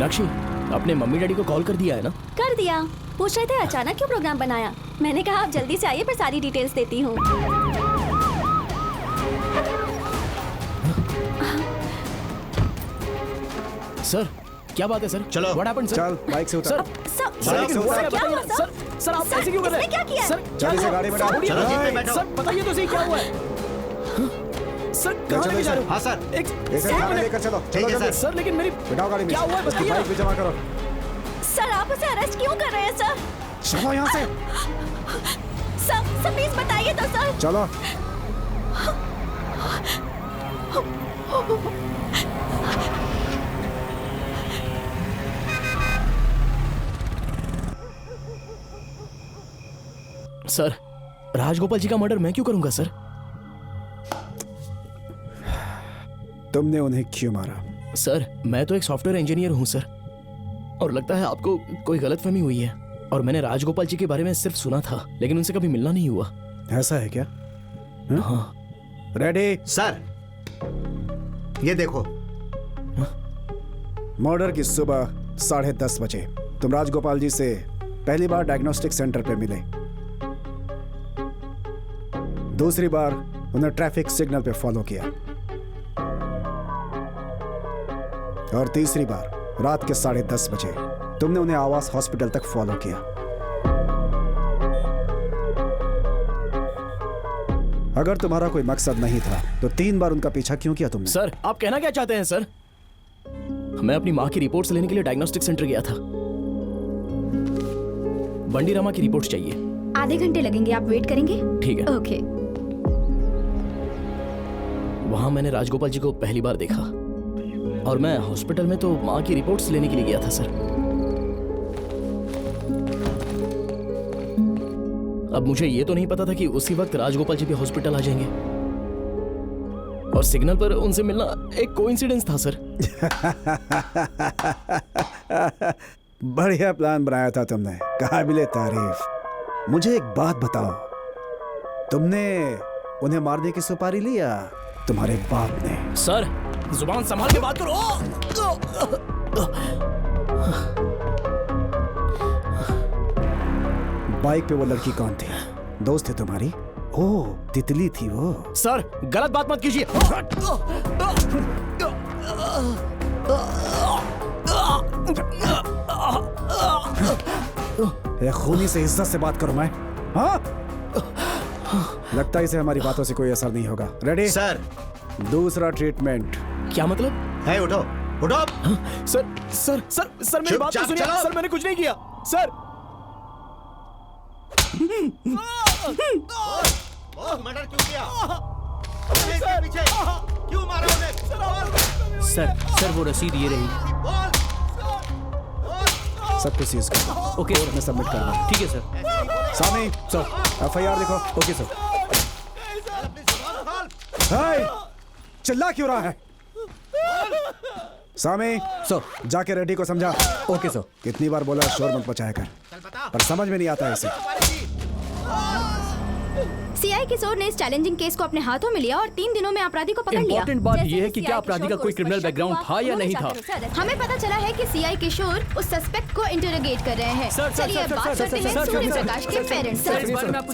मीनाक्षी, अपने mummy daddy को call कर दिया है ना? कर दिया। पूछ रहे थे अचानक क्यों प्रोग्राम बनाया। मैंने कहा आप जल्दी से आइए, फिर सारी डिटेल्स देती हूँ। सर क्या बात है सर? चलो What happened, सर? चल बाइक से उतर। सर क्या हुआ सर? सर आप ऐसे क्यों कर रहे हैं? क्या किया? सर जल्दी से गाड़ी में डाल। छोड़िए। चलो, जीप में बैठो। सर बताइए तो सही क्या हुआ है? सर कहाँ लेके जा रहे हो? हाँ सर, इसे थाने लेकर चलो। ठीक है चलो सर। जल्दी। सर लेकिन मेरी बिठाओ गाड़ी में। क्या हुआ है उसकी बताइए बाइक भी जमा करो। सर आप उसे अरेस्ट क्यों कर रहे हैं सर? चलो यहाँ से। सर प्लीज बताइए तो सर। चलो। सर राजगोपाल जी का मर्डर मैं क्यों करूंगा सर? तुमने उन्हें क्यों मारा? सर मैं तो एक सॉफ्टवेयर इंजीनियर हूं सर, और लगता है आपको कोई गलतफहमी हुई है। और मैंने राजगोपाल जी के बारे में सिर्फ सुना था, लेकिन उनसे कभी मिलना नहीं हुआ। ऐसा है क्या? हाँ रेडी? सर ये देखो। मर्डर की सुबह 10:30 बजे तुम राजगोपाल जी से पहली बार डायग्नोस्टिक सेंटर पे मिले। दूसरी बार उन्हें ट्रैफिक सिग्नल पे फॉलो किया, और तीसरी बार रात के 10:30 बजे तुमने उन्हें आवास हॉस्पिटल तक फॉलो किया। अगर तुम्हारा कोई मकसद नहीं था तो 3 बार उनका पीछा क्यों किया तुमने? सर आप कहना क्या चाहते हैं सर? मैं अपनी माँ की रिपोर्ट्स लेने के लिए डायग्नोस्टिक सेंटर गया था। बंडी रामा की रिपोर्ट्स चाहिए। आधे घंटे लगेंगे, आप वेट करेंगे? ठीक है। ओके। वहां मैंने राजगोपाल जी को पहली बार देखा, और मैं हॉस्पिटल में तो माँ की रिपोर्ट्स लेने के लिए गया था सर। अब मुझे ये तो नहीं पता था कि उसी वक्त राजगोपाल जी भी हॉस्पिटल आ जाएंगे, और सिग्नल पर उनसे मिलना एक कोइंसिडेंस था सर। बढ़िया प्लान बनाया था तुमने, काबिले तारीफ। मुझे एक बात बताओ, तुमने उन्हें मारने की सुपारी ली या तुम्हारे बाप ने? सर जुबान संभाल के बात करो। बाइक पे वो लड़की कौन थी? दोस्त थी तुम्हारी? ओह तितली थी वो। सर गलत बात मत कीजिए। खूनी से इज्जत से बात करूं मैं? हाँ? लगता है इसे हमारी बातों से कोई असर नहीं होगा। रेडी? सर दूसरा ट्रीटमेंट। क्या मतलब? है, उठो उठो। सर सर सर सर मेरी बात तो चुपचाप सुनिए। चलो। सर मैंने कुछ नहीं किया सर। मर्डर क्यों किया? पीछे क्यों मारा उन्हें? सर वो रसीद ये रही। सब कुछ सीज कर। ओके कोर्ट में सबमिट करना। ठीक है सर। सामी सर FIR लिखो। Okay sir. हाय चिल्ला क्यों रहा है? सामी सर। जाके रेड्डी को समझा। Okay sir. कितनी बार बोला शोर मत मचाया कर, पर समझ में नहीं आता है इसे। सीआई किशोर ने इस चैलेंजिंग केस को अपने हाथों में लिया और 3 दिनों में अपराधी को पकड़ लिया। इम्पोर्टेंट बात जैसे यह है कि CI क्या अपराधी का किशोर कोई को क्रिमिनल इस पर शक बैकग्राउंड हुआ, था या नहीं था? उन्होंने जाकर उसे arrest- हमें पता चला है कि सीआई किशोर उस सस्पेक्ट को इंटरोगेट कर रहे हैं। चलिए अब बात करते हैं सूर्य प्रकाश के पेरेंट्स से। सर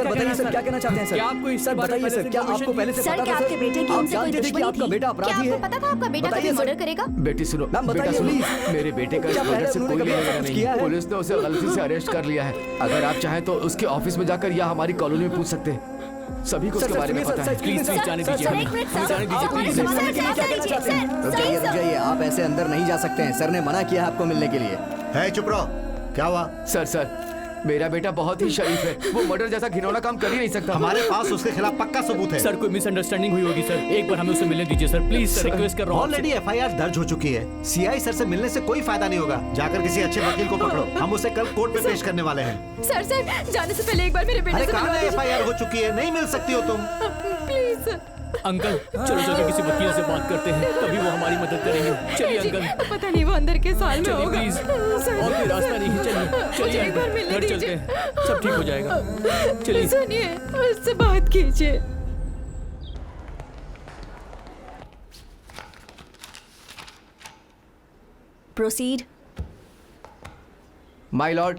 बताइए सर क्या कहना चाहते हैं सर? क्या आपको इस बताइए सर, क्या आपको पहले से सर पता क्या था आपके बेटे की आप उनसे कोई जानते थे कि दुश्मनी आपका थी? बेटा क्या अपराधी आपको है? पता था आपका बेटा बताइए कभी सर। मर्डर करेगा? बेटी सुनो, मैम, बताइए बेटा सुनो, प्लीज। मेरे बेटे का इस क्या मर्डर पहले से उन्होंने कोई कभी लेना ऐसा देना कुछ नहीं किया है। है? पुलिस ने उसे गलती से अरेस्ट कर लिया है। अगर आप चाहें तो उसके ऑफिस में जाकर या हमारी कॉलोनी में पूछ सकते हैं। सभी को उसके बारे में पता है। प्लीज सर, जाने सर, दीजिए। सर, एक मिनट, सर। जाने दीजिए हमारी प्लीज। समझ में क्या कहना चाहते हैं? रुक जाइए, आप ऐसे अंदर नहीं जा सकते हैं। सर ने मना किया है आपको मिलने के लिए। है, चुप रहो। क्या हुआ? सर मेरा बेटा बहुत ही शरीफ है, वो मर्डर जैसा घिनौना काम कर ही नहीं सकता। हमारे पास उसके खिलाफ पक्का सबूत है। सर कोई मिसअंडरस्टैंडिंग हुई होगी सर, एक बार हमें उससे मिलने दीजिए सर, प्लीज सर, रिक्वेस्ट कर रहा हूँ आपसे। ऑलरेडी FIR दर्ज हो चुकी है। CI सर से मिलने से कोई फायदा नहीं होगा। जाकर किसी अच्छे वकील को पकड़ो, हम उसे कल कोर्ट में पेश करने वाले हैं। सर जाने से पहले एक बार मेरे बेटे अरे से कहाँ मिलवा है? दीजिए। FIR हो चुकी है, नहीं मिल सकती हो तुम। Please sir. अंकल चलो चलो किसी वकील से बात करते हैं, तभी वो हमारी मदद करेंगे। चलिए अंकल। पता नहीं वो अंदर के साल में चलिए होगा। प्लीज, और कोई रास्ता नहीं है। चलिए मुझे एक बार अंकल, मिलने घर चलते दीजिए। हैं, सब ठीक हो जाएगा। चलिए सुनिए, उससे बात कीजिए। प्रोसीड। माय लॉर्ड,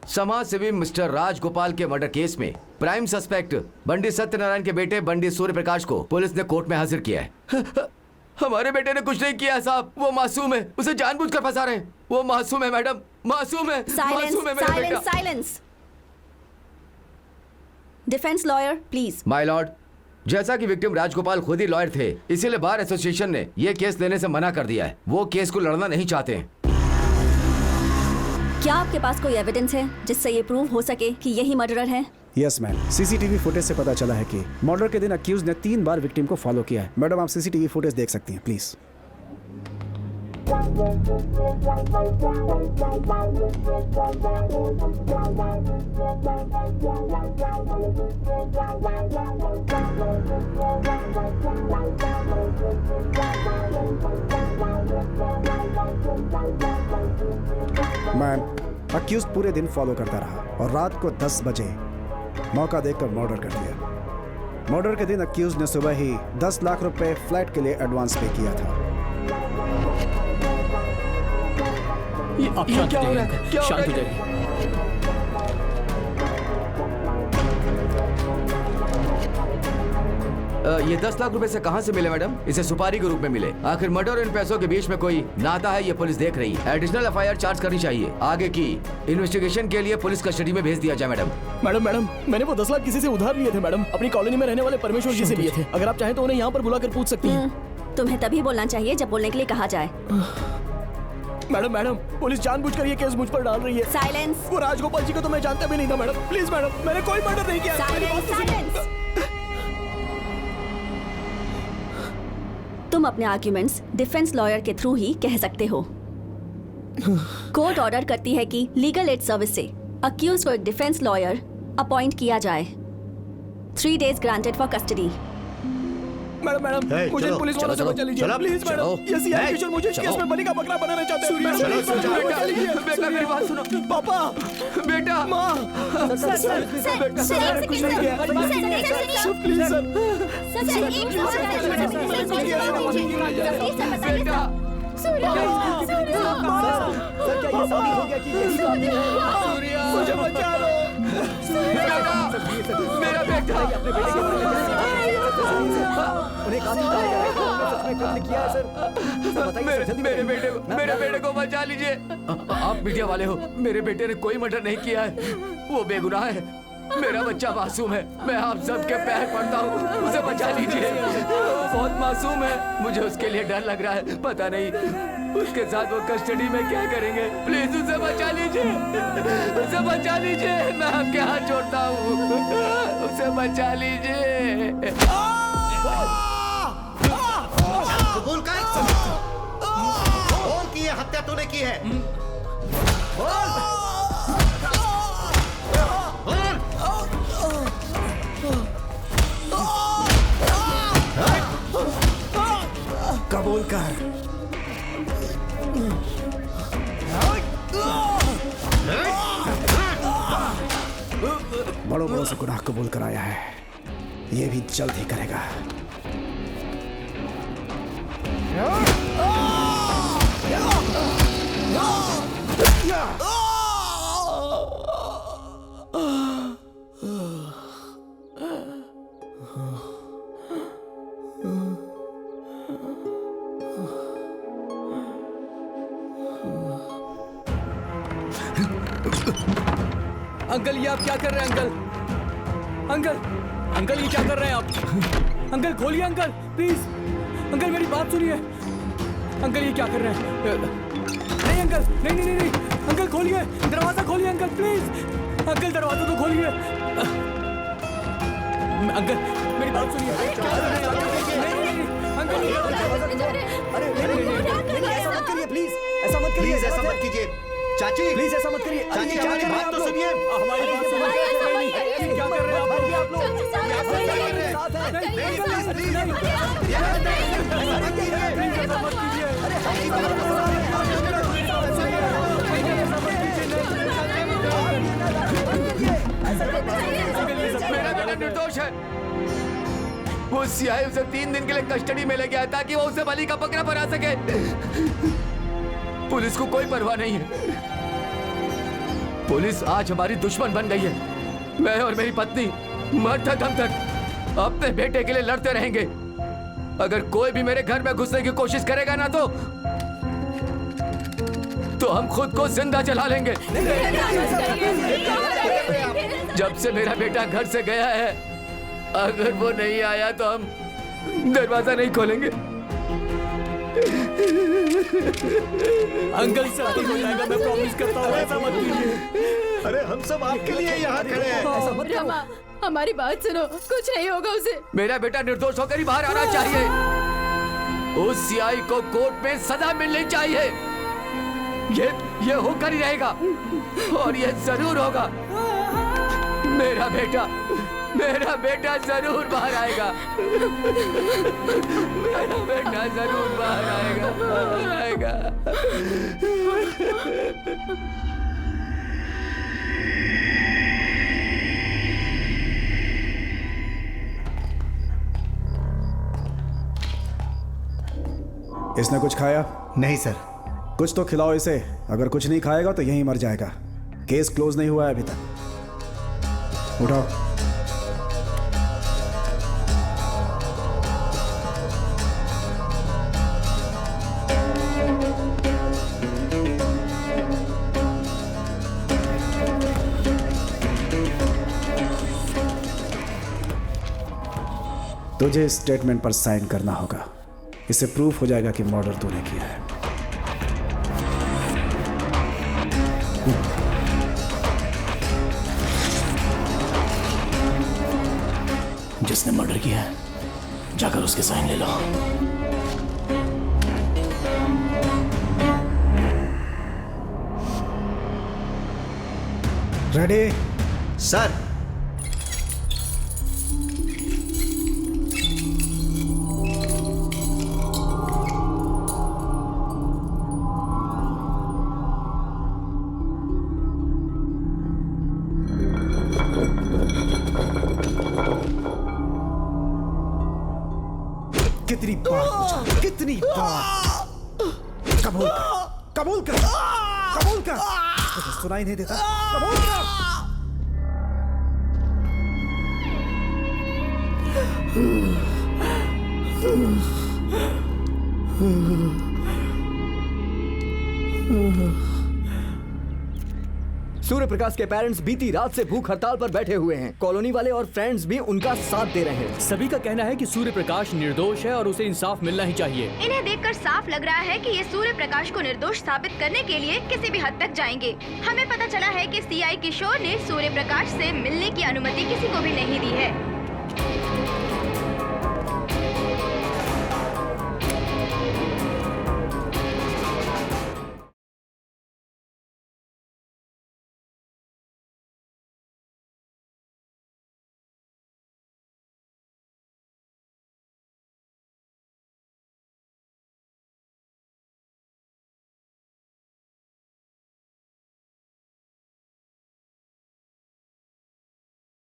समाज सेवी मिस्टर राजगोपाल के मर्डर केस में प्राइम सस्पेक्ट बंडी सत्यनारायण के बेटे बंडी सूर्य प्रकाश को पुलिस ने कोर्ट में हाजिर किया है। हमारे बेटे ने कुछ नहीं किया साहब, वो मासूम है, उसे जानबूझकर फंसा रहे हैं। वो मासूम है मैडम, मासूम है, मासूम है मेरा बेटा। Silence. Defence lawyer please. My Lord, जैसा कि विक्टिम राजगोपाल खुद ही लॉयर थे, इसीलिए बार एसोसिएशन ने यह केस लेने से मना कर दिया है। वो केस को लड़ना नहीं चाहते हैं। क्या आपके पास कोई एविडेंस है जिससे ये प्रूव हो सके कि यही मर्डरर है? यस मैम, सीसीटीवी फुटेज से पता चला है कि मर्डर के दिन अक्यूज ने 3 बार विक्टिम को फॉलो किया है। मैडम, आप सीसीटीवी फुटेज देख सकती हैं प्लीज। मैम, अक्यूज पूरे दिन फॉलो करता रहा और रात को 10 बजे मौका देखकर मर्डर कर दिया। मर्डर के दिन अक्यूज ने सुबह ही 10 लाख रुपए फ्लैट के लिए एडवांस पे किया था। ये आप शांत हो जाइए, शांत हो जाइए। ये 10 लाख रुपए से कहां से मिले मैडम? इसे सुपारी के रूप में मिले। आखिर मर्डर और इन पैसों के बीच में कोई नाता है, ये पुलिस देख रही है। एडिशनल एफआईआर चार्ज करनी चाहिए। आगे की इन्वेस्टिगेशन के लिए पुलिस कस्टडी में भेज दिया जाए मैडम। मैडम, मैंने वो 10 लाख किसी से उधार लिए थे मैडम, अपनी कॉलोनी में रहने वाले परमेश्वर जी से लिए थे। अगर आप चाहें तो उन्हें यहाँ पर बुलाकर पूछ सकती हैं। तुम्हें तभी बोलना चाहिए जब बोलने के लिए कहा जाए। मैडम, पुलिस जानबूझकर ये केस मुझ पर डाल रही है। साइलेंस। वो राजगोपाल जी को तो मैं जानता भी नहीं था मैडम। प्लीज मैडम, मैंने कोई मर्डर नहीं किया। साइलेंस। तुम अपने आर्ग्यूमेंट्स डिफेंस लॉयर के थ्रू ही कह सकते हो। कोर्ट ऑर्डर करती है कि लीगल एड सर्विस से अक्यूज को एक डिफेंस लॉयर अपॉइंट किया जाए। 3 days granted for custody. Madam, मुझे पुलिस वालों से बचा लीजिए प्लीज मैडम। ये सीआई किशोर मुझे इस केस में बलि का बकरा बनाना चाहते हैं। बेटा, मेरी बात सुनो। पापा, बेटा, माँ, प्लीज मुझे बचा लो। मेरा बेटा, मेरे बेटे को बचा लीजिए। आप मीडिया वाले हो, मेरे बेटे ने कोई मर्डर नहीं किया है, वो बेगुनाह है। मेरा बच्चा मासूम है, मैं आप सबके पैर पड़ता हूँ, उसे बचा लीजिए। बहुत मासूम है, मुझे उसके लिए डर लग रहा है। पता नहीं उसके साथ वो कस्टडी में क्या करेंगे। प्लीज उसे बचा लीजिए, उसे बचा लीजिए। मैं आपके हाथ जोड़ता हूँ, उसे बचा लीजिए। कबूल कर। बोल कि ये हत्या तूने की है। बोल। कबूल कर। बड़ों से गुनाह कबूल कराया है, ये भी जल्द ही करेगा। अंकल, ये आप क्या कर रहे हैं अंकल? अंकल, ये क्या कर रहे हैं आप? अंकल खोलिए अंकल, प्लीज। अंकल मेरी बात सुनिए। अंकल ये क्या कर रहे हैं? नहीं अंकल, नहीं। अंकल खोलिए, दरवाजा खोलिए अंकल, प्लीज। अंकल दरवाजा तो खोलिए। अंकल मेरी बात सुनिए। अंकल ऐसा मत करिए प्लीज, ऐसा मत करिए, प्लीज ऐसा मत कीजिए। चाची, प्लीज ऐसा मत करिए। चाची, हमारी बात तो सुनिए। हमारी बात सुनिए। क्या कर रहे हैं आप लोग? मेरा बेटा निर्दोष है। वो सीआई उसे 3 दिन के लिए कस्टडी में ले गया ताकि वो उसे बलि का बकरा बना सके। पुलिस को कोई परवाह नहीं है। पुलिस आज हमारी दुश्मन बन गई है। मैं और मेरी पत्नी मरते दम तक अपने बेटे के लिए लड़ते रहेंगे। अगर कोई भी मेरे घर में घुसने की कोशिश करेगा ना तो हम खुद को जिंदा जला लेंगे। जब से मेरा बेटा घर से गया है, अगर वो नहीं आया तो हम दरवाजा नहीं खोलेंगे। अंकल शादी हो जाएगा, मैं प्रॉमिस करता हूँ, ऐसा मत कीजिए। अरे हम सब आपके लिए यहाँ खड़े हैं। रमा, हमारी बात सुनो, कुछ नहीं होगा उसे। मेरा बेटा निर्दोष होकर ही बाहर आना चाहिए। उस सीआई को कोर्ट में सजा मिलनी चाहिए। ये होकर ही रहेगा और ये जरूर होगा। मेरा बेटा जरूर बाहर आएगा। मेरा बेटा जरूर बाहर आएगा। इसने कुछ खाया? नहीं सर। कुछ तो खिलाओ इसे। अगर कुछ नहीं खाएगा तो यहीं मर जाएगा। केस क्लोज नहीं हुआ है अभी तक। उठाओ। तुझे इस स्टेटमेंट पर साइन करना होगा। इससे प्रूफ हो जाएगा कि मर्डर तूने किया है। जिसने मर्डर किया है, जाकर उसके साइन ले लो। रेडी? सर। कितनी बार पूछा? कितनी बार? कबूल कर। तुझे सुनाई नहीं देता? कबूल कर। सूर्य प्रकाश के पेरेंट्स बीती रात से भूख हड़ताल पर बैठे हुए हैं। कॉलोनी वाले और फ्रेंड्स भी उनका साथ दे रहे हैं। सभी का कहना है कि सूर्य प्रकाश निर्दोष है और उसे इंसाफ मिलना ही चाहिए। इन्हें देखकर साफ लग रहा है कि ये सूर्य प्रकाश को निर्दोष साबित करने के लिए किसी भी हद तक जाएंगे। हमें पता चला है कि सीआई किशोर ने सूर्य प्रकाश से मिलने की अनुमति किसी को भी नहीं दी है।